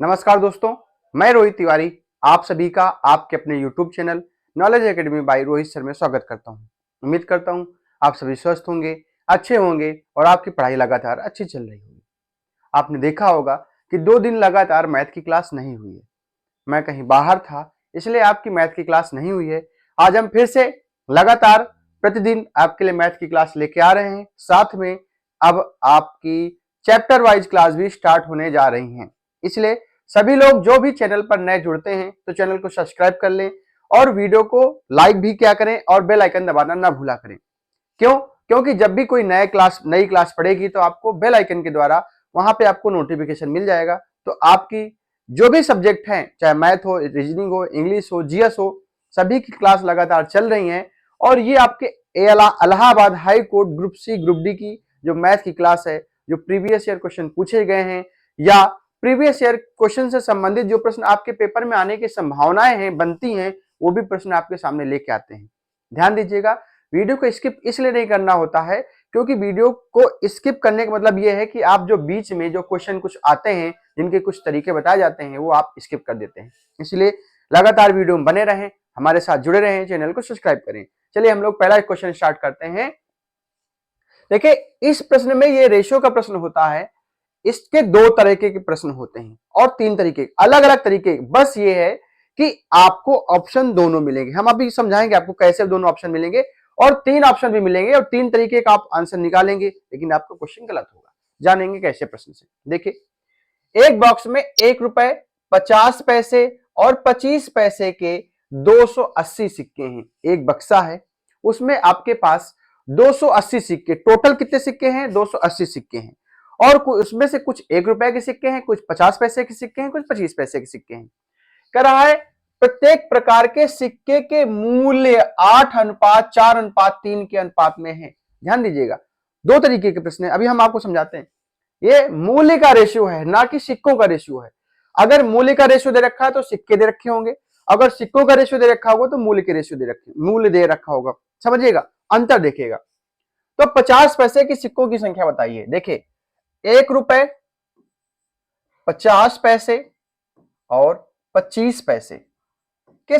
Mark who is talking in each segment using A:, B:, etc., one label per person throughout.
A: नमस्कार दोस्तों, मैं रोहित तिवारी आप सभी का आपके अपने YouTube channel knowledge academy by Rohit sir में स्वागत करता हूं। उम्मीद करता हूं आप सभी स्वस्थ होंगे, अच्छे होंगे और आपकी पढ़ाई लगातार अच्छी चल रही होगी। आपने देखा होगा कि 2 दिन लगातार मैथ की क्लास नहीं हुई है। मैं कहीं बाहर था, इसलिए आपकी मैथ की क्लास नहीं हुई है। आज हम फिर से लगातार प्रतिदिन आपके लिए मैथ की क्लास लेके आ रहे हैं। साथ में अब आपकी चैप्टर वाइज क्लास भी स्टार्ट होने जा रही हैं। इसलिए सभी लोग जो भी चैनल पर नए जुड़ते हैं तो चैनल को सब्सक्राइब कर लें और वीडियो को लाइक भी किया करें और बेल आइकन दबाना ना भूला करें। क्यों? क्योंकि जब भी कोई नई क्लास पड़ेगी तो आपको बेल आइकन के द्वारा वहां पे आपको नोटिफिकेशन मिल जाएगा। तो आपकी जो भी सब्जेक्ट हैं, चाहे मैथ हो, रीजनिंग हो, इंग्लिश हो, जीएस हो, सभी की क्लास लगातार चल रही हैं। और ये आपके Allahabad high court group C group D की जो मैथ की क्लास है, जो प्रीवियस ईयर क्वेश्चन पूछे गए हैं या प्रीवियस ईयर क्वेश्चन से संबंधित जो प्रश्न आपके पेपर में आने की संभावनाएं हैं, बनती हैं, वो भी प्रश्न आपके सामने लेके आते हैं। ध्यान दीजिएगा, वीडियो को स्किप इसलिए नहीं करना होता है क्योंकि वीडियो को स्किप करने का मतलब यह है कि आप जो बीच में जो क्वेश्चन कुछ आते हैं, जिनके कुछ तरीके बताए जाते हैं, वो आप स्किप कर देते हैं। इसलिए लगातार वीडियो में बने रहें, हमारे साथ जुड़े रहें, चैनल को सब्सक्राइब करें। चलिए हम लोग पहला क्वेश्चन स्टार्ट करते हैं। देखिए, इस प्रश्न में ये रेशियो का प्रश्न होता है। इसके 2 तरीके के प्रश्न होते हैं और 3 तरीके, अलग अलग तरीके। बस ये है कि आपको ऑप्शन दोनों मिलेंगे। हम अभी समझाएंगे आपको कैसे दोनों ऑप्शन मिलेंगे और 3 ऑप्शन भी मिलेंगे और 3 तरीके का आप आंसर निकालेंगे, लेकिन आपका क्वेश्चन गलत होगा। जानेंगे कैसे प्रश्न से। देखिए, एक बॉक्स में 1 रुपए, 50 पैसे और 25 पैसे के 280 सिक्के हैं। एक बक्सा है, उसमें आपके पास 280 सिक्के, टोटल कितने सिक्के हैं? 280 सिक्के हैं। और उसमें से कुछ 1 रुपए के सिक्के हैं, कुछ 50 पैसे के सिक्के हैं, कुछ 25 पैसे के सिक्के हैं। कह रहा है प्रत्येक प्रकार के सिक्के के मूल्य 8:4:3 के अनुपात में है। ध्यान दीजिएगा, 2 तरीके के प्रश्न है, अभी हम आपको समझाते हैं। ये मूल्य का रेशियो है, ना कि सिक्कों का रेशियो है। अगर मूल्य का रेशियो दे रखा है तो सिक्के दे रखे होंगे, अगर सिक्कों का रेशियो दे रखा होगा तो मूल्य के रेशियो मूल्य दे रखा होगा। समझिएगा, अंतर देखिएगा। तो 50 पैसे की सिक्कों की संख्या बताइए। देखिए, 1 रुपए, 50 पैसे और 25 पैसे के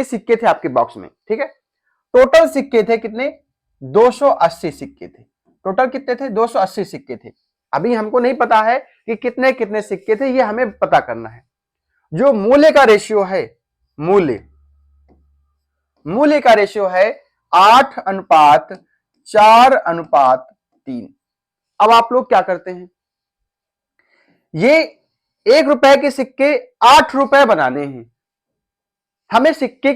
A: सिक्के थे आपके बॉक्स में। ठीक है, टोटल सिक्के थे कितने? 280 सिक्के थे। टोटल कितने थे? 280 सिक्के थे। अभी हमको नहीं पता है कि कितने कितने सिक्के थे, ये हमें पता करना है। जो मूल्य का रेशियो है, मूल्य का रेशियो है 8:4:3। अब आप लोग क्या करते हैं, ये 1 रुपए के सिक्के 8 रुपए बनाने हैं। हमें सिक्के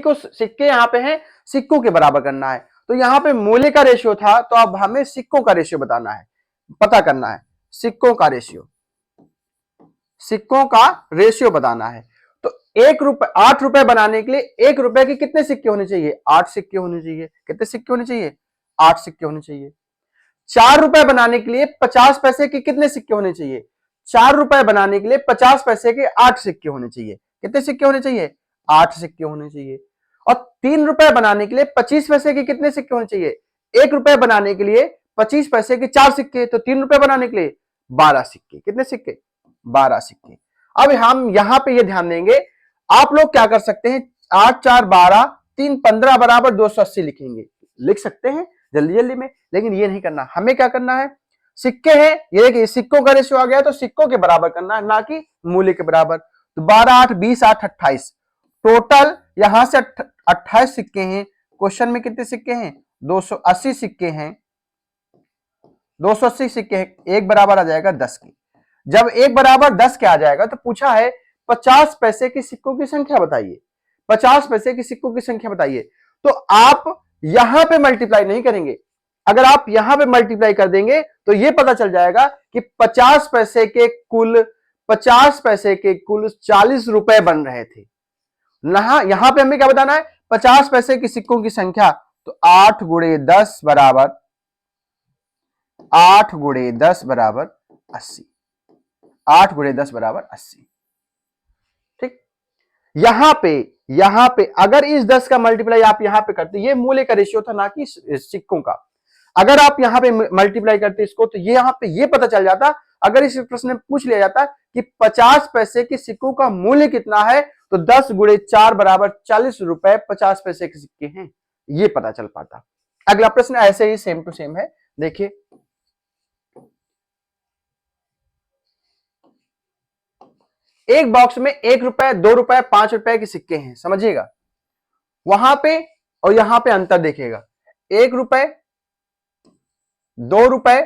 A: यहां पे हैं, सिक्कों के बराबर करना है। तो यहां पे मूल्य का रेशियो था, तो अब हमें सिक्कों का रेशियो बताना है, पता करना है। सिक्कों का रेशियो बताना है। तो 8 रुपए बनाने के लिए 1 रुपए के कितने सिक्के होने चाहिए? 8 सिक्के होने चाहिए। कितने सिक्के होने चाहिए? 8 सिक्के होने चाहिए। 4 रुपए बनाने के लिए 50 पैसे के कितने सिक्के होने चाहिए? 4 रुपए बनाने के लिए 50 पैसे के 8 सिक्के होने चाहिए। कितने सिक्के होने चाहिए? 8 सिक्के होने चाहिए। और 3 रुपए बनाने के लिए 25 पैसे के कितने सिक्के होने चाहिए? 1 रुपए बनाने के लिए 25 पैसे के 4 सिक्के, तो 3 रुपए बनाने के लिए 12 सिक्के। कितने सिक्के? 12 सिक्के। अब हम यहां पे ये ध्यान देंगे, आप लोग क्या कर सकते हैं, 8 4 12 3 15 बराबर 280 लिखेंगे, लिख सकते हैं जल्दी जल्दी में, लेकिन ये नहीं करना। हमें क्या करना है, सिक्के हैं, ये देखिए सिक्कों का रेशियो आ गया, तो सिक्कों के बराबर करना है, ना कि मूल्य के बराबर। तो 12 8 20 8 28, टोटल यहां से 28 सिक्के हैं। क्वेश्चन में कितने सिक्के हैं? 280 सिक्के हैं। 280 सिक्के हैं, एक बराबर आ जाएगा 10 के। जब एक बराबर 10 के आ जाएगा तो पूछा है 50 पैसे के सिक्कों की संख्या बताइए। 50 पैसे के सिक्कों की संख्या बताइए। तो आप यहां पे मल्टीप्लाई नहीं करेंगे। अगर आप यहां पे मल्टीप्लाई कर देंगे तो यह पता चल जाएगा कि 50 पैसे के कुल 40 रुपए बन रहे थे। यहां पे हमें क्या बताना है, 50 पैसे के सिक्कों की संख्या। तो 8 गुणे 10 बराबर 80। 8 गुणे 10 बराबर 80। ठीक, यहां पे अगर इस 10 का मल्टीप्लाई आप यहां पे करते, ये मूल्य का रेशियो था, ना कि सिक्कों का। अगर आप यहां पे मल्टीप्लाई करते इसको, तो ये यहां पे ये पता चल जाता, अगर इस प्रश्न में पूछ लिया जाता कि 50 पैसे के सिक्कों का मूल्य कितना है, तो 10 गुणे 4 बराबर 40 रुपए 50 पैसे के सिक्के हैं, ये पता चल पाता। अगला प्रश्न ऐसे ही सेम टू सेम है, देखिए एक बॉक्स में 1 रुपए 2 रुपए 5 रुपए के सिक्के हैं, समझिएगा, वहां पे और यहां पे अंतर देखिएगा, 1 रुपए 2 रुपए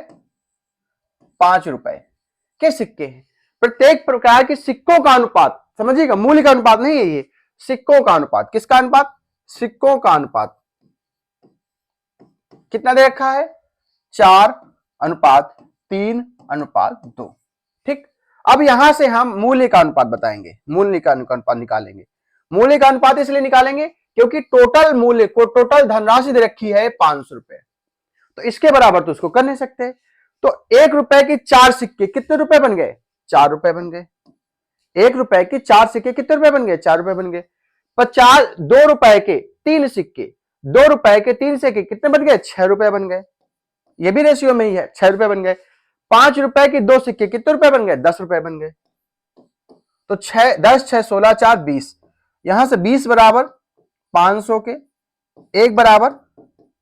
A: 5 रुपए के सिक्के हैं। प्रत्येक प्रकार के सिक्कों का अनुपात, समझिएगा, मूल्य का अनुपात नहीं है ये, सिक्कों का अनुपात। किसका अनुपात? सिक्कों का अनुपात कितना दे रखा है? 4:3:2। ठीक, अब यहां से हम मूल्य का अनुपात बताएंगे, मूल्य का अनुपात निकालेंगे। मूल्य का अनुपात इसलिए निकालेंगे क्योंकि टोटल मूल्य को, टोटल धनराशि दे रखी है 500 रुपए, तो इसके बराबर तो उसको कर नहीं सकते। तो 1 रुपए के 4 सिक्के कितने रुपए बन गए? 4 रुपए बन गए। 1 रुपए के 4 सिक्के कितने रुपए बन गए? 4 रुपए बन गए। 2 रुपए के 3 सिक्के, 2 रुपए के 3 सिक्के कितने बन गए? 6 रुपए बन गए। ये भी रेशियो में ही है, 6 रुपए बन गए। 5 रुपए के 2 सिक्के कितने रुपए बन गए? 10 रुपए बन गए। तो 6 10 6 16 4 20, यहां से 20 बराबर 500 के, 1 बराबर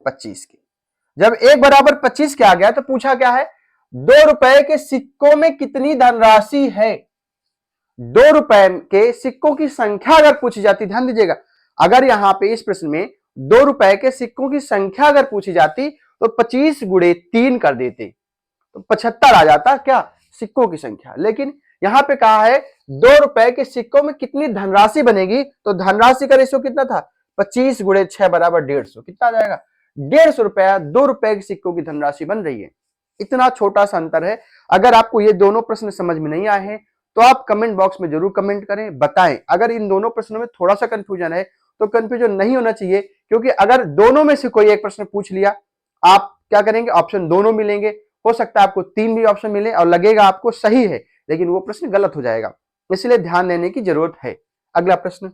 A: 25 के। जब 1 बराबर 25 के आ गया तो पूछा क्या है? 2 रुपए के सिक्कों में कितनी धनराशि है? 2 रुपए के सिक्कों की संख्या अगर पूछी जाती, ध्यान दीजिएगा, अगर यहां पे इस प्रश्न में 2 रुपए के सिक्कों की संख्या अगर पूछी जाती तो 25 गुणे 3 कर देते तो 75 आ जाता क्या? सिक्कों की संख्या। लेकिन यहां पे कहा है 2 रुपए के सिक्कों में कितनी धनराशि बनेगी, तो धनराशि का रेशियो कितना था? 25 गुणे 6 बराबर 150। कितना आ जाएगा? 150 रुपया 2 रुपए के सिक्कों की धनराशि बन रही है। इतना छोटा सा अंतर है। अगर आपको ये दोनों प्रश्न समझ में नहीं आए हैं तो आप कमेंट बॉक्स में जरूर कमेंट करें, बताएं। अगर इन दोनों प्रश्नों में थोड़ा सा कंफ्यूजन है तो कंफ्यूजन नहीं होना चाहिए, क्योंकि अगर दोनों में से कोई एक प्रश्न पूछ लिया, आप क्या करेंगे? ऑप्शन दोनों मिलेंगे, हो सकता है आपको 3 भी ऑप्शन मिले और लगेगा आपको सही है, लेकिन वो प्रश्न गलत हो जाएगा, इसलिए ध्यान देने की जरूरत है। अगला प्रश्न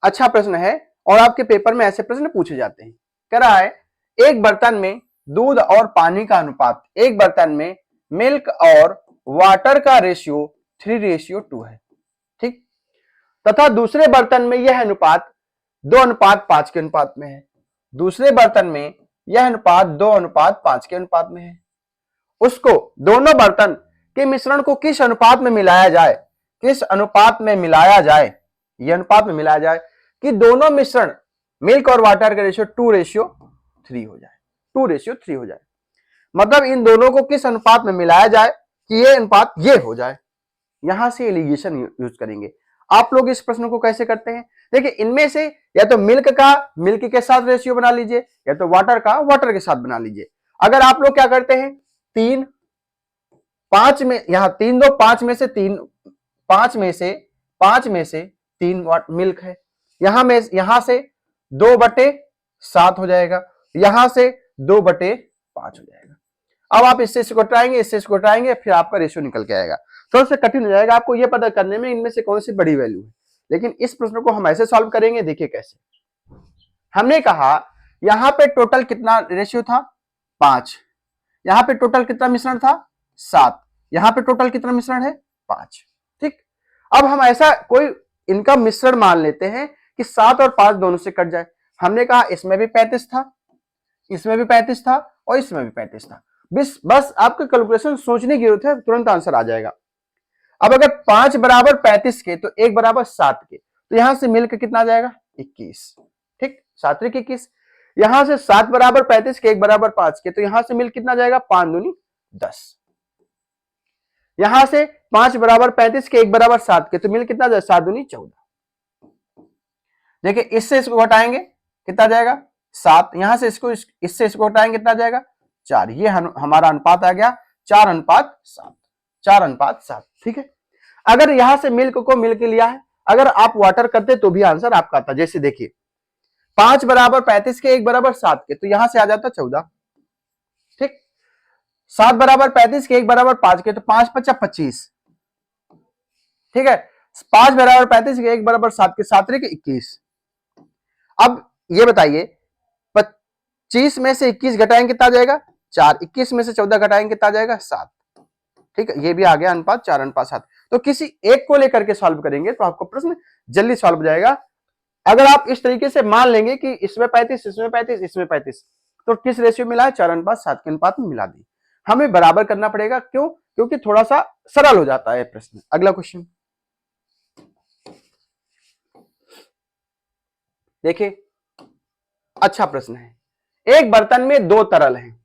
A: अच्छा प्रश्न है और आपके पेपर में ऐसे प्रश्न पूछे जाते हैं। कह रहा है एक बर्तन में दूध और पानी का अनुपात, एक बर्तन में मिल्क और वाटर का रेशियो 3:2 है, ठीक, तथा दूसरे बर्तन में यह अनुपात 2:5 के अनुपात में है। दूसरे बर्तन में यह अनुपात 2:5 के अनुपात में है। उसको दोनों बर्तन के मिश्रण को किस अनुपात में मिलाया जाए? किस अनुपात में मिलाया जाए? यह अनुपात में मिलाया जाए कि दोनों मिश्रण मिल्क और वाटर का रेशियो 2:3 हो जाए, 2:3 हो जाए। मतलब इन दोनों को किस अनुपात में मिलाया जाए कि ये अनुपात ये हो जाए। यहां से एलिगेशन यूज करेंगे। आप लोग इस प्रश्न को कैसे करते हैं? देखिए, इनमें से या तो मिल्क का मिल्क के साथ रेशियो बना लीजिए, या तो वाटर का वाटर के साथ बना लीजिए। अगर आप लोग क्या करते हैं, 3 5 में, यहां 3 2 5 में से 3, 5 में से 3 मिल्क है, यहां से 2/7 हो जाएगा, यहां से 2/5 हो जाएगा। अब आप इससे इसको हटाएंगे, इससे इसको हटाएंगे, फिर आपका रेशियो निकल के आएगा। थोड़ा सा कठिन हो जाएगा आपको ये पता करने में इनमें से कौन सी बड़ी वैल्यू है, लेकिन इस प्रश्न को हम ऐसे सॉल्व करेंगे। देखिए कैसे। हमने कहा यहां पे टोटल कितना रेशियो था? 5। यहां पे टोटल कितना मिश्रण था? 7। यहां पे टोटल कितना मिश्रण है? 5। ठीक, अब हम ऐसा कोई इनका मिश्रण मान लेते हैं कि 7 और 5 दोनों से कट जाए। हमने कहा इसमें भी 35 था, इसमें भी 35 था और इसमें भी 35 था। बस आपको कैलकुलेशन सोचने की जरूरत है, तुरंत आंसर आ जाएगा। अब अगर 5 बराबर 35 के तो 1 बराबर 7 के, तो यहां से मिलकर कितना आ जाएगा? 21। ठीक, 7 3 21। यहां से 7 बराबर 35 के, 1 बराबर 5 के, तो यहां से मिल कितना जाएगा? 5 दूनी 10। यहां से 5 बराबर 35 के, 1 बराबर 7 के, तो मिल कितना जाएगा? 7 दूनी 14। देखिए, इससे इसको घटाएंगे कितना जाएगा? 7। यहां से इससे इसको हटाएंगे कितना जाएगा? 4। ये हमारा अनुपात आ गया 4:7, 4:7। ठीक है, अगर यहां से मिल्क को मिल्क लिया है, अगर आप वाटर करते तो भी आंसर आपका आता। जैसे देखिए, 5 बराबर 35 के, 1 बराबर 7 के, तो यहां से आ जाता 14। ठीक, 7 बराबर 35 के, 1 बराबर 5 के, तो 5 5 25। ठीक है, 5 बराबर 35 के, 1 बराबर 7 के, 7 3 के 21। अब ये बताइए, 25 में से 21 घटाएंगे कितना जाएगा? 4। 21 में से 14 घटाएंगे कितना जाएगा? 7। ठीक है, ये भी आ गया अनुपात 4:7। तो किसी एक को लेकर के सॉल्व करेंगे तो आपको प्रश्न जल्दी सॉल्व हो जाएगा। अगर आप इस तरीके से मान लेंगे कि इसमें 35, इसमें 35, इसमें 35, तो किस रेशियो मिला है, 4:7 के अनुपात में मिला दी। हमें बराबर करना पड़ेगा, क्यों? क्योंकि थोड़ा सा सरल हो जाता है प्रश्न। अगला क्वेश्चन देखिए, अच्छा प्रश्न है। एक बर्तन में दो तरल हैं,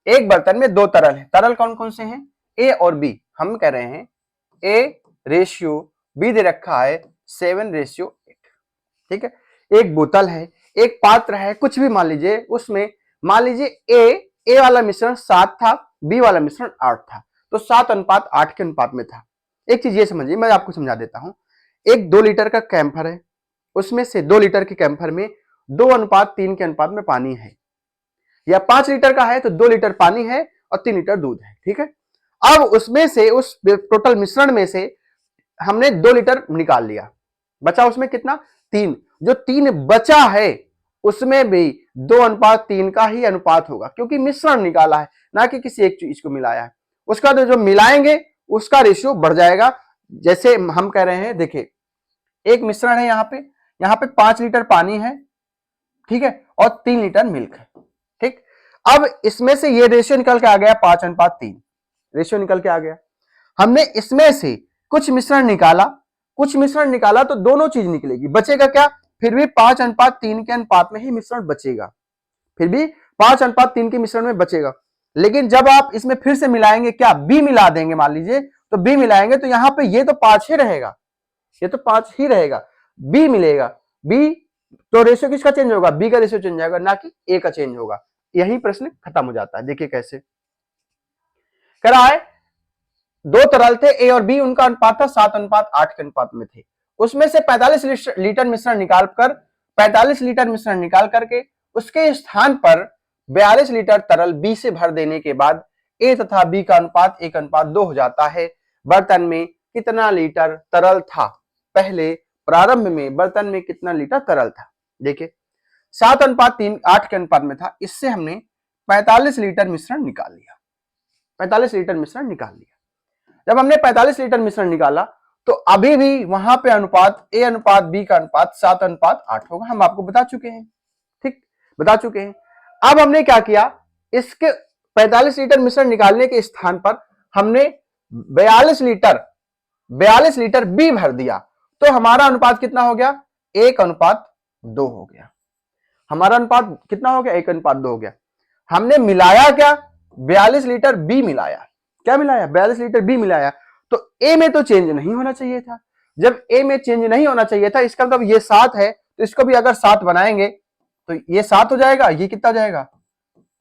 A: एक बर्तन में दो तरल हैं। तरल कौन कौन से हैं? ए और बी। हम कह रहे हैं ए रेशियो बी दे रखा है 7:8। ठीक है, एक बोतल है, एक पात्र है, कुछ भी मान लीजिए, उसमें मान लीजिए ए वाला मिश्रण 7 था, बी वाला मिश्रण 8 था, तो 7:8 के अनुपात में था। एक चीज ये समझिए, मैं आपको समझा देता हूं। एक 2 लीटर का कैंपर है, उसमें से 2 लीटर के कैंपर में 2:3 के अनुपात में पानी है, या 5 लीटर का है तो 2 लीटर पानी है और 3 लीटर दूध है। ठीक है, अब उसमें से, उस टोटल मिश्रण में से हमने 2 लीटर निकाल लिया, बचा उसमें कितना? 3। जो 3 बचा है उसमें भी 2:3 का ही अनुपात होगा, क्योंकि मिश्रण निकाला है, ना कि किसी एक चीज को मिलाया है। उसका जो मिलाएंगे उसका रेशियो बढ़ जाएगा। जैसे हम कह रहे हैं, देखिए एक मिश्रण है, यहाँ पे 5 लीटर पानी है, ठीक है, और 3 लीटर मिल्क है। ठीक, अब इसमें से ये रेशियो निकल के आ गया 5:3, रेशियो निकल के आ गया। हमने इसमें से कुछ मिश्रण निकाला तो दोनों चीज निकलेगी, बचेगा क्या? फिर भी 5:3 के अनुपात में ही मिश्रण बचेगा, फिर भी 5:3 के मिश्रण में बचेगा। लेकिन जब आप इसमें फिर से मिलाएंगे, क्या बी मिला देंगे, मान लीजिए, तो बी मिलाएंगे तो यहां पे ये तो 5 ही रहेगा, ये तो 5 ही रहेगा, बी मिलेगा। बी तो रेशियो किसका चेंज होगा? बी का रेशियो चेंज होगा, ना कि ए का चेंज होगा। यही प्रश्न खत्म हो जाता है। देखिए कैसे कह रहा है, दो तरल थे ए और बी, उनका अनुपात था 7:8 के अनुपात में थे। उसमें से 45 लीटर मिश्रण निकाल करके उसके स्थान पर 42 लीटर तरल बी से भर देने के बाद ए तथा बी का अनुपात 1:2 हो जाता है। बर्तन में कितना लीटर तरल था? पहले प्रारंभ में बर्तन में कितना लीटर तरल था? देखिए 7:8 के अनुपात में था, इससे हमने 45 लीटर मिश्रण निकाल लिया, 45 लीटर मिश्रण निकाल लिया। जब हमने 45 लीटर मिश्रण निकाला तो अभी भी वहां पे अनुपात ए अनुपात बी का अनुपात 7:8 होगा, हम आपको बता चुके हैं। ठीक, बता चुके हैं। अब हमने क्या किया, इसके 45 लीटर मिश्रण निकालने के स्थान पर हमने 42 लीटर बी भर दिया, तो हमारा अनुपात कितना हो गया? 1:2 हो गया। हमारा अनुपात कितना हो गया? 1:2 हो गया। हमने मिलाया क्या? 42 लीटर बी मिलाया। क्या मिलाया? 42 लीटर बी मिलाया। तो ए में तो चेंज नहीं होना चाहिए था। जब ए में चेंज नहीं होना चाहिए था, इसका मतलब ये 7 है, तो इसको भी अगर 7 बनाएंगे तो ये 7 हो जाएगा, ये कितना हो जाएगा?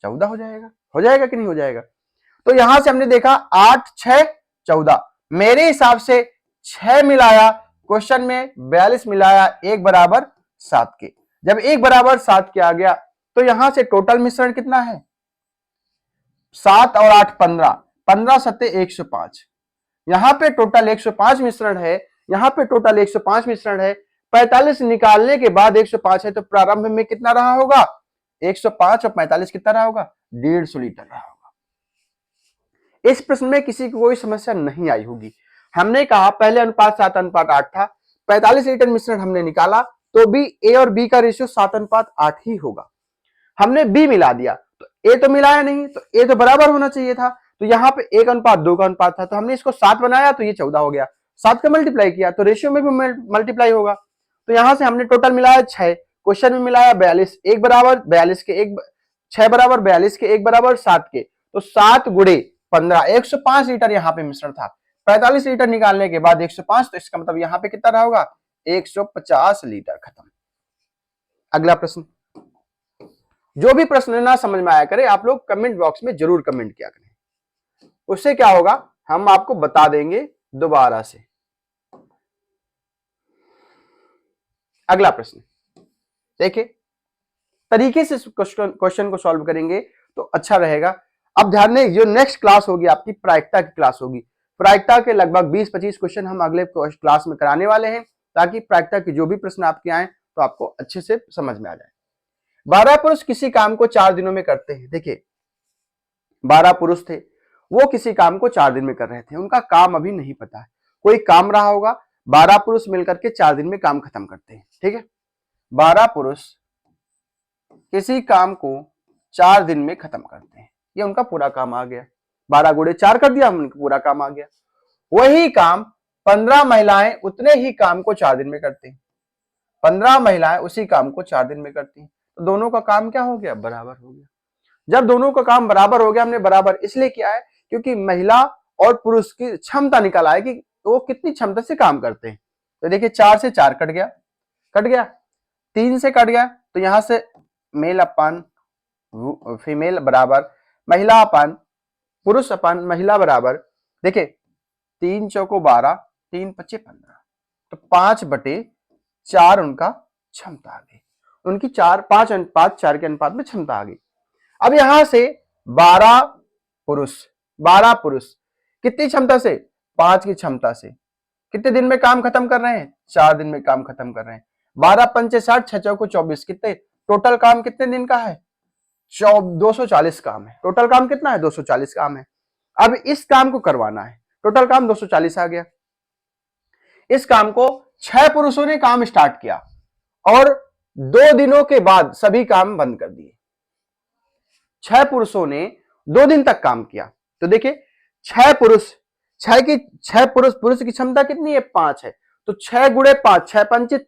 A: 14 हो जाएगा। हो जाएगा कि नहीं हो जाएगा? तो यहां से हमने देखा 8, 6, 14। मेरे हिसाब से 6 मिलाया, क्वेश्चन में 42 मिलाया, 1 बराबर 7 के। जब 1 बराबर 7 के आ गया तो यहां से टोटल मिश्रण कितना है? 7 और 8 15, 15 सत्ते 105। यहां पे टोटल 105 मिश्रण है, यहां पे टोटल 105 मिश्रण है। 45 निकालने के बाद 105 है, तो प्रारंभ में कितना रहा होगा? 105 और 45 कितना रहा होगा? 150 लीटर रहा होगा। इस प्रश्न में किसी को कोई समस्या नहीं आई होगी। हमने कहा पहले अनुपात 7:8 था, 45 लीटर मिश्रण हमने निकाला तो भी ए और बी का रेशियो 7:8 ही होगा। हमने बी मिला दिया तो ए तो मिलाया नहीं, तो ए तो बराबर होना चाहिए था, तो यहां पे 1:2 का अनुपात था, तो हमने इसको 7 बनाया तो ये 14 हो गया। 7 का मल्टीप्लाई किया तो रेशियो में भी मल्टीप्लाई होगा। तो यहां से हमने टोटल मिलाया 6, क्वेश्चन में मिलाया 42, 1 बराबर 42 के 1, 6 बराबर 42 के 1 बराबर 7 के, तो 7 गुणे 15, 105 लीटर यहाँ पे मिश्रण था। 45 लीटर निकालने के बाद 105, तो इसका मतलब यहाँ पे कितना रहा होगा? 150 लीटर। खत्म। अगला प्रश्न। जो भी प्रश्न ना समझ में आया करे, आप लोग कमेंट बॉक्स में जरूर कमेंट किया करें, उससे क्या होगा, हम आपको बता देंगे दोबारा से। अगला प्रश्न देखिए, तरीके से क्वेश्चन को सॉल्व करेंगे तो अच्छा रहेगा। अब ध्यान दें, जो नेक्स्ट क्लास होगी आपकी प्रायिकता की क्लास होगी। प्रायिकता के लगभग 20-25 क्वेश्चन हम अगले क्लास में कराने वाले हैं, ताकि प्रायिकता के जो भी प्रश्न आपके आए तो आपको अच्छे से समझ में आ जाए। 12 पुरुष किसी काम को 4 दिनों में करते हैं। देखिए 12 पुरुष थे, वो किसी काम को 4 दिन में कर रहे थे, उनका काम अभी नहीं पता है, कोई काम रहा होगा, 12 पुरुष मिलकर के 4 दिन में काम खत्म करते हैं, ठीक है। 12 पुरुष किसी काम को 4 दिन में खत्म करते हैं, ये उनका पूरा काम आ गया। 12 गुणे 4 कर दिया, उनका पूरा काम आ गया। वही काम 15 महिलाएं उतने ही काम को 4 दिन में करती हैं। 15 महिलाएं उसी काम को 4 दिन में करती हैं, तो दोनों का काम क्या हो गया? बराबर हो गया। जब दोनों का काम बराबर हो गया, हमने बराबर इसलिए किया है क्योंकि महिला और पुरुष की क्षमता निकाला है कि वो कितनी क्षमता से काम करते हैं। तो देखिए 4 से 4 कट गया, 3 से कट गया, तो यहां से मेल अपन फीमेल बराबर महिला अपन पुरुष अपन महिला बराबर, देखिए 3 चौको 12, 3 पच्चे 15, तो 5/4 उनका क्षमता आ गई, उनकी 5 अनुपात 4 के अनुपात में क्षमता आ गई। अब यहां से 12 पुरुष कितनी क्षमता से? 5 की क्षमता से कितने दिन में काम खत्म कर रहे हैं? 4 दिन में काम खत्म कर रहे हैं। 12 पंचे 60, 6 चौको 24, कितने टोटल काम कितने दिन का है? 240 काम है। टोटल काम कितना है? 240 काम है। अब इस काम को करवाना है, टोटल काम 240 आ गया। इस काम को 6 पुरुषों ने काम स्टार्ट किया और 2 दिनों के बाद सभी काम बंद कर दिए। 6 पुरुषों ने 2 दिन तक काम किया, तो देखिए 6 पुरुष की क्षमता कितनी है? 5 है, तो 6 गुणे 5, 6 पंचे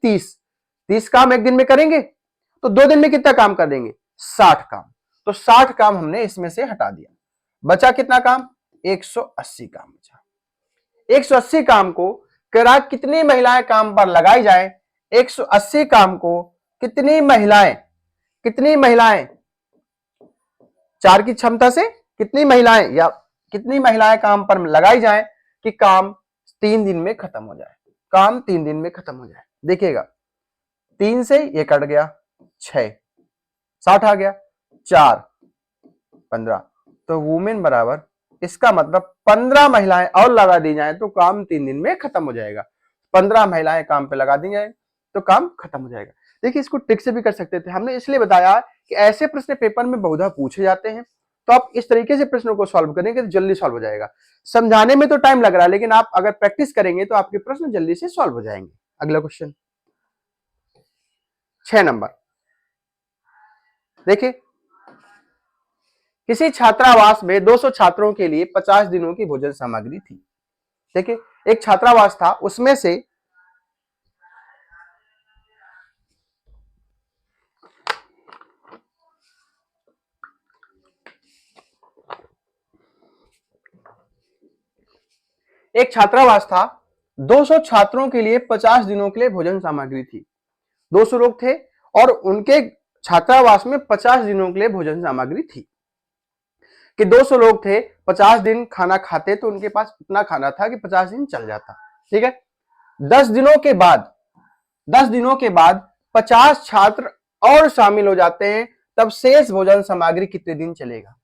A: 30 काम एक दिन में करेंगे, तो 2 दिन में कितना काम कर देंगे? 60 काम। तो 60 काम हमने इसमें से हटा दिया, बचा कितना काम? 180 काम बचा। 180 काम को करा कितनी महिलाएं काम पर लगाई जाए? 180 काम को कितनी महिलाएं 4 की क्षमता से कितनी महिलाएं काम पर लगाई जाए कि काम 3 दिन में खत्म हो जाए, काम 3 दिन में खत्म हो जाए। देखिएगा 3 से ये कट गया, 6 60 आ गया, 4 15, तो वुमेन बराबर, इसका मतलब 15 महिलाएं और लगा दी जाए तो काम 3 दिन में खत्म हो जाएगा। 15 महिलाएं काम पे लगा दी जाए तो काम खत्म हो जाएगा। देखिए इसको ट्रिक से भी कर सकते थे, हमने इसलिए बताया कि ऐसे प्रश्न पेपर में बहुधा पूछे जाते हैं, तो आप इस तरीके से प्रश्नों को सॉल्व करेंगे तो जल्दी सॉल्व हो जाएगा। समझाने में तो टाइम लग रहा है, लेकिन आप अगर प्रैक्टिस करेंगे तो आपके प्रश्न जल्दी से सॉल्व हो जाएंगे। अगला क्वेश्चन 6 नंबर, देखिए किसी छात्रावास में 200 छात्रों के लिए 50 दिनों की भोजन सामग्री थी। देखिए एक छात्रावास था, उसमें से एक छात्रावास था, 200 छात्रों के लिए 50 दिनों के लिए भोजन सामग्री थी। 200 लोग थे और उनके छात्रावास में 50 दिनों के लिए भोजन सामग्री थी कि 200 लोग थे, 50 दिन खाना खाते तो उनके पास इतना खाना था कि 50 दिन चल जाता, ठीक है। 10 दिनों के बाद 50 छात्र और शामिल हो जाते हैं, तब शेष भोजन सामग्री कितने दिन चलेगा?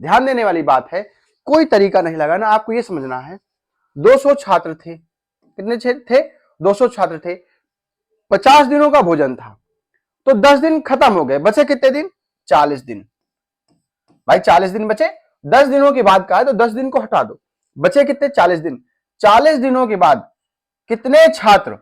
A: ध्यान देने वाली बात है, कोई तरीका नहीं लगाना, आपको यह समझना है 200 छात्र थे, कितने थे? 200 छात्र थे, 50 दिनों का भोजन था, तो 10 दिन खत्म हो गए, बचे कितने दिन? 40 दिन। भाई 40 दिन बचे, 10 दिनों के बाद का है तो 10 दिन को हटा दो, बचे कितने? 40 दिन। 40 दिनों के बाद कितने छात्र?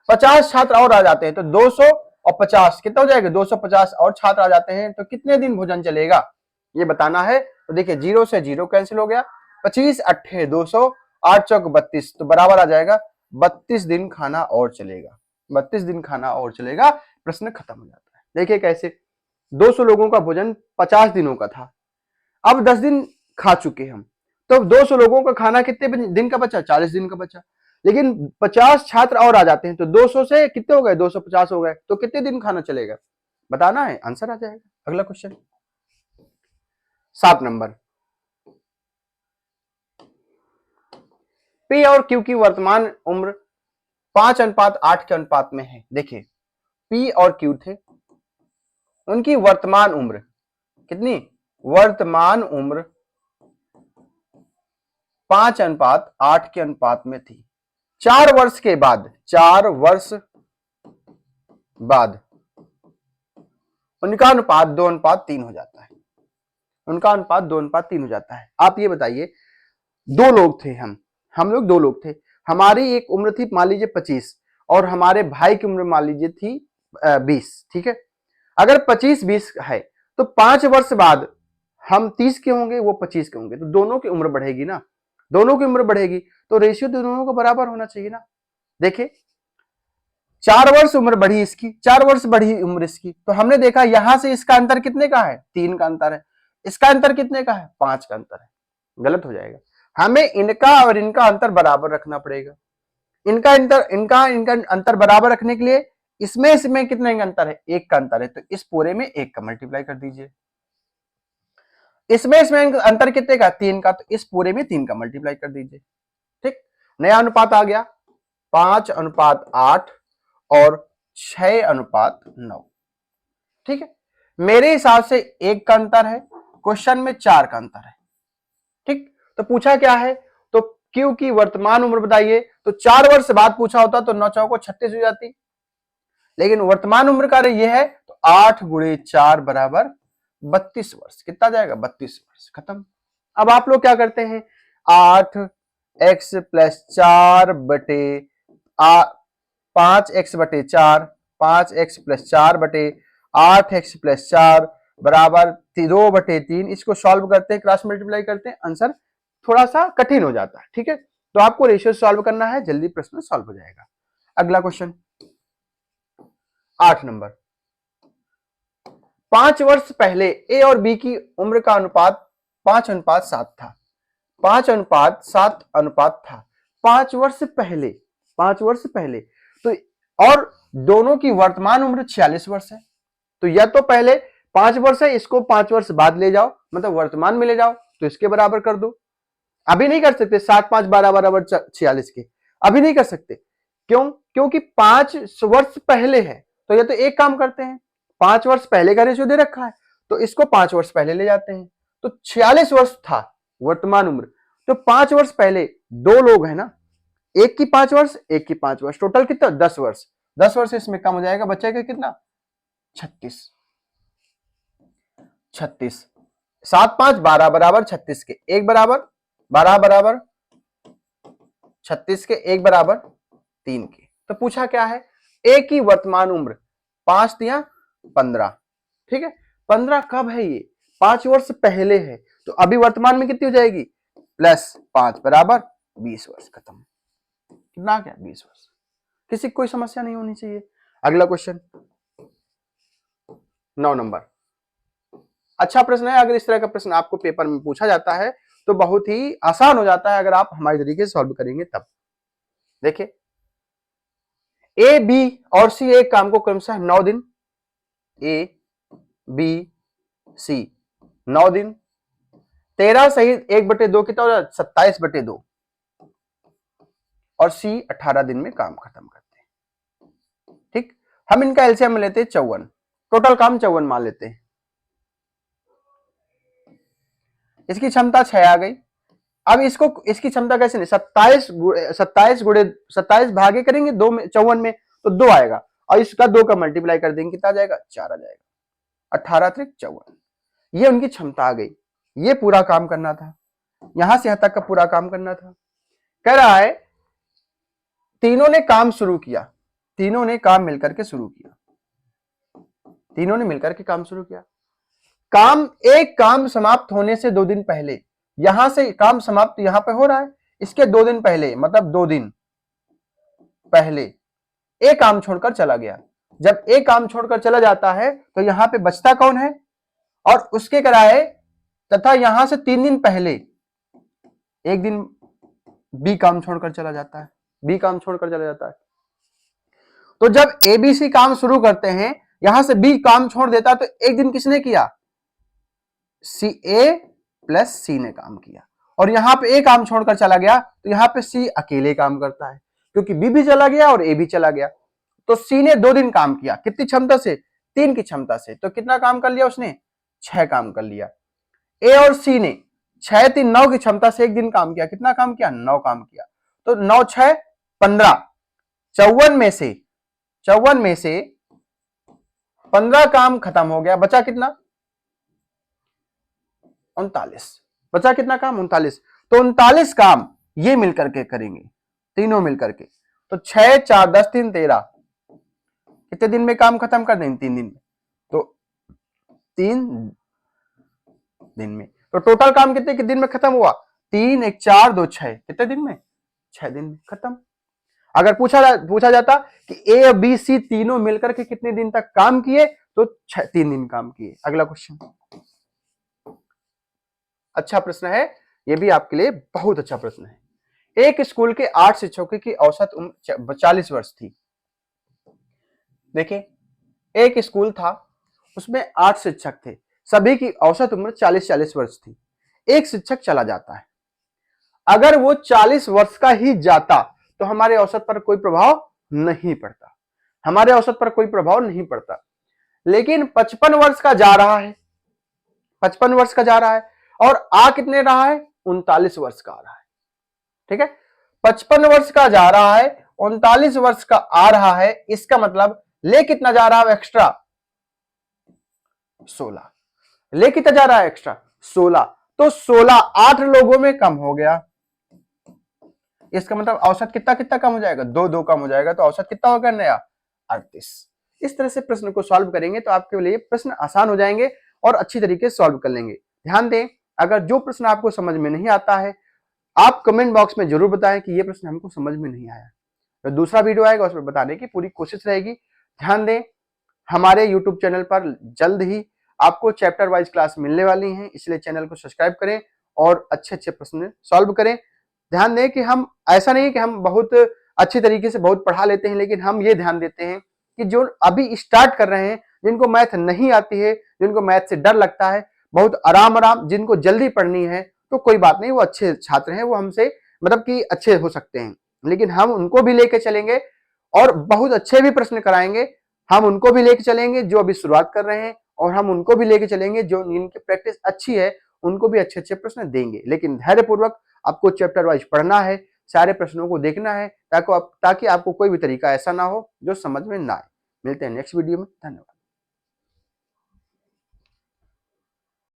A: 50 छात्र और आ जाते हैं, तो 200 और 50 कितना हो जाएगा? 250 और छात्र आ जाते हैं, तो कितने दिन भोजन चलेगा ये बताना है। तो देखिए 0 से 0 कैंसिल हो गया, 25 अट्ठे 200, 8 चौक 32, तो बराबर आ जाएगा 32 दिन खाना और चलेगा। 32 दिन खाना और चलेगा, प्रश्न खत्म हो जाता है। देखिए कैसे 200 लोगों का भोजन 50 दिनों का था, अब 10 दिन खा चुके हम, तो 200 लोगों का खाना कितने दिन का बचा? 40 दिन का बचा। लेकिन 50 छात्र और आ जाते हैं, तो 200 से कितने हो गए? 250 हो गए, तो कितने दिन खाना चलेगा बताना है, आंसर आ जाएगा। अगला क्वेश्चन 7 नंबर, पी और क्यू की वर्तमान उम्र 5:8 के अनुपात में है। देखिए पी और क्यू थे, उनकी वर्तमान उम्र कितनी? वर्तमान उम्र 5:8 के अनुपात में थी। 4 वर्ष बाद उनका अनुपात 2:3 हो जाता है। उनका अनुपात 2:3 हो जाता है। आप ये बताइए, दो लोग थे, हम लोग दो लोग थे, हमारी एक उम्र थी मान लीजिए 25 और हमारे भाई की उम्र मान लीजिए थी 20, ठीक है। अगर 25-20 है तो 5 वर्ष बाद हम 30 के होंगे, वो 25 के होंगे, तो दोनों की उम्र बढ़ेगी ना, दोनों की उम्र बढ़ेगी तो रेशियो दोनों को बराबर होना चाहिए ना। देखिए 4 वर्ष उम्र बढ़ी इसकी, 4 वर्ष बढ़ी उम्र इसकी, तो हमने देखा यहां से इसका अंतर कितने का है, 3 का अंतर है, इसका अंतर कितने का है, 5 का अंतर है। गलत हो जाएगा, हमें इनका और इनका अंतर बराबर रखना पड़ेगा। इनका अंतर बराबर रखने के लिए इसमें कितने का अंतर है, 1 का अंतर है, तो इस पूरे में 1 का मल्टीप्लाई कर दीजिए। इसमें अंतर कितने का, 3 का, तो इस पूरे में 3 का मल्टीप्लाई कर दीजिए। ठीक, नया अनुपात आ गया 5:8 और 6:9। ठीक है, मेरे हिसाब से 1 का अंतर है, क्वेश्चन में 4 का अंतर है। ठीक, तो पूछा क्या है, तो क्यू की वर्तमान उम्र बताइए, तो 4 वर्ष बाद पूछा होता तो 9 चौको 36 हो जाती, लेकिन वर्तमान उम्र का ये है तो 8 × 4 = 32 वर्ष। कितना जाएगा, 32 वर्ष। खत्म। अब आप लोग क्या करते हैं, 8x + 4 बटे 5x बटे 4, 5x + 4 बटे 8x + 4 बराबर 2/3। इसको सॉल्व करते हैं, क्रॉस मल्टीप्लाई करते हैं, आंसर थोड़ा सा कठिन हो जाता है। ठीक है, तो आपको रेशियो सॉल्व करना है, जल्दी प्रश्न सॉल्व हो जाएगा। अगला क्वेश्चन 8 नंबर, 5 वर्ष पहले ए और बी की उम्र का अनुपात 5:7 था, 5:7 था 5 वर्ष पहले, 5 वर्ष पहले, तो और दोनों की वर्तमान उम्र 46 वर्ष है, तो या तो पहले 5 वर्ष है, इसको 5 वर्ष बाद ले जाओ, मतलब वर्तमान में ले जाओ, तो इसके बराबर कर दो। अभी नहीं कर सकते 7 5 12 बराबर 46 के, अभी नहीं कर सकते। क्यों, क्योंकि 5 वर्ष पहले है, तो या तो एक काम करते हैं, 5 वर्ष पहले का रेशियो दे रखा है, तो इसको 5 वर्ष पहले ले जाते हैं, तो 46 वर्ष था वर्तमान उम्र, तो 5 वर्ष पहले दो लोग है ना, एक की 5 वर्ष, एक की 5 वर्ष, टोटल कितना, 10 वर्ष, 10 वर्ष इसमें कम हो जाएगा, बचेगा कितना, 36, 36, 7 5 12 बराबर 36 के, एक बराबर 12 बराबर 36 के, एक बराबर 3 के। तो पूछा क्या है, ए की वर्तमान उम्र 5 × 15, ठीक है, 15 कब है, ये 5 वर्ष पहले है, तो अभी वर्तमान में कितनी हो जाएगी, +5 बराबर 20 वर्ष। खत्म। कितना क्या, 20 वर्ष। किसी कोई समस्या नहीं होनी चाहिए। अगला क्वेश्चन 9 नंबर, अच्छा प्रश्न है, अगर इस तरह का प्रश्न आपको पेपर में पूछा जाता है तो बहुत ही आसान हो जाता है, अगर आप हमारे तरीके से सॉल्व करेंगे तब। देखिए ए बी और सी एक काम को क्रमशः 9 दिन, ए बी सी 9 दिन, 13 सहित 1/2 कितना हो जाता, 27/2, और सी 18 दिन में काम खत्म करते हैं। ठीक, हम इनका एलसीएम लेते हैं 54, टोटल काम 54 मान लेते हैं। इसकी क्षमता 6 आ गई। अब इसको, इसकी क्षमता कैसे नहीं, 27 भागे करेंगे 2 में, 54 में, तो 2 आएगा, और इसका 2 का मल्टीप्लाई कर देंगे, कितना आ जाएगा, 4 आ जाएगा, 18 × 54। ये उनकी क्षमता आ गई। ये पूरा काम करना था, यहां से यहां तक का पूरा काम करना था। कह रहा है तीनों ने काम शुरू किया, तीनों ने काम मिलकर के शुरू किया, तीनों ने मिलकर के काम शुरू किया। एक काम समाप्त होने से 2 दिन पहले, यहां से काम समाप्त यहां पे हो रहा है, इसके 2 दिन पहले, मतलब 2 दिन पहले एक काम छोड़कर चला गया। जब एक काम छोड़कर चला जाता है तो यहां पे बचता कौन है, और उसके कराए तथा यहां से 3 दिन पहले एक दिन बी काम छोड़कर चला जाता है, बी काम छोड़कर चला जाता है। तो जब एबीसी काम शुरू करते हैं, यहां से बी काम छोड़ देता है, तो एक दिन किसने किया, सी ए प्लस सी ने काम किया, और यहां पे ए काम छोड़कर चला गया, तो यहां पे सी अकेले काम करता है, क्योंकि बी भी चला गया और ए भी चला गया। तो सी ने 2 दिन काम किया, कितनी क्षमता से, 3 की क्षमता से, तो कितना काम कर लिया उसने, 6 काम कर लिया। ए और सी ने 6 3 9 की क्षमता से एक दिन काम किया, कितना काम किया, 9 काम किया। तो 9 6 15, 54 में से 15 काम खत्म हो गया, बचा कितना, 39। बचा कितना काम? 39। तो 39 काम ये मिलकर के करेंगे, तीनों मिलकर के। तो 6 4 10 3 13, कितने दिन में काम खत्म कर देंगे? 3 दिन में। तो 3 दिन में। तो टोटल काम कितने दिन में खत्म हुआ? 3 1 4 2 6, कितने दिन में? 6 दिन में खत्म। अगर पूछा जाता कि ए और बी सी तीनों मिलकर के कितने दिन तक काम किए, तो 3 दिन काम किए। अगला क्वेश्चन, अच्छा प्रश्न है, यह भी आपके लिए बहुत अच्छा प्रश्न है। एक स्कूल के 8 शिक्षकों की औसत उम्र 40 वर्ष थी। देखिए, एक स्कूल था, उसमें 8 शिक्षक थे, सभी की औसत उम्र 40 वर्ष थी। एक शिक्षक चला जाता है, अगर वो 40 वर्ष का ही जाता तो हमारे औसत पर कोई प्रभाव नहीं पड़ता, हमारे औसत पर कोई प्रभाव नहीं पड़ता। लेकिन 55 वर्ष का जा रहा है, 55 वर्ष का जा रहा है, और आ कितने रहा है? 39 वर्ष का आ रहा है। ठीक है, 55 वर्ष का जा रहा है, 39 वर्ष का आ रहा है, इसका मतलब ले कितना जा रहा है एक्स्ट्रा? 16। ले कितना जा रहा है एक्स्ट्रा? 16। तो 16 8 लोगों में कम हो गया, इसका मतलब औसत कितना कितना कम हो जाएगा? 2 2 कम हो जाएगा। तो औसत कितना होगा नया? 38। इस तरह से प्रश्न को सॉल्व करेंगे तो आपके लिए प्रश्न आसान हो जाएंगे और अच्छी तरीके से सॉल्व कर लेंगे। ध्यान दें, अगर जो प्रश्न आपको समझ में नहीं आता है, आप कमेंट बॉक्स में जरूर बताएं कि ये प्रश्न हमको समझ में नहीं आया। तो दूसरा वीडियो आएगा, उसमें बताने की पूरी कोशिश रहेगी। ध्यान दें, हमारे यूट्यूब चैनल पर जल्द ही आपको चैप्टर वाइज क्लास मिलने वाली हैं, इसलिए चैनल को सब्सक्राइब करें और अच्छे अच्छे प्रश्न सॉल्व करें। ध्यान दें कि हम ऐसा नहीं कि हम बहुत अच्छी तरीके से बहुत पढ़ा लेते हैं, लेकिन हम ये ध्यान देते हैं कि जो अभी स्टार्ट कर रहे हैं, जिनको मैथ नहीं आती है, जिनको मैथ से डर लगता है, बहुत आराम आराम जिनको जल्दी पढ़नी है, तो कोई बात नहीं, वो अच्छे छात्र हैं, वो हमसे मतलब कि अच्छे हो सकते हैं। लेकिन हम उनको भी लेके चलेंगे और बहुत अच्छे भी प्रश्न कराएंगे। हम उनको भी लेके चलेंगे जो अभी शुरुआत कर रहे हैं, और हम उनको भी लेके चलेंगे जो जिनकी प्रैक्टिस अच्छी है, उनको भी अच्छे अच्छे प्रश्न देंगे। लेकिन धैर्यपूर्वक आपको चैप्टर वाइज पढ़ना है, सारे प्रश्नों को देखना है, ताकि आपको कोई भी तरीका ऐसा ना हो जो समझ में ना आए। मिलते हैं नेक्स्ट वीडियो में। धन्यवाद।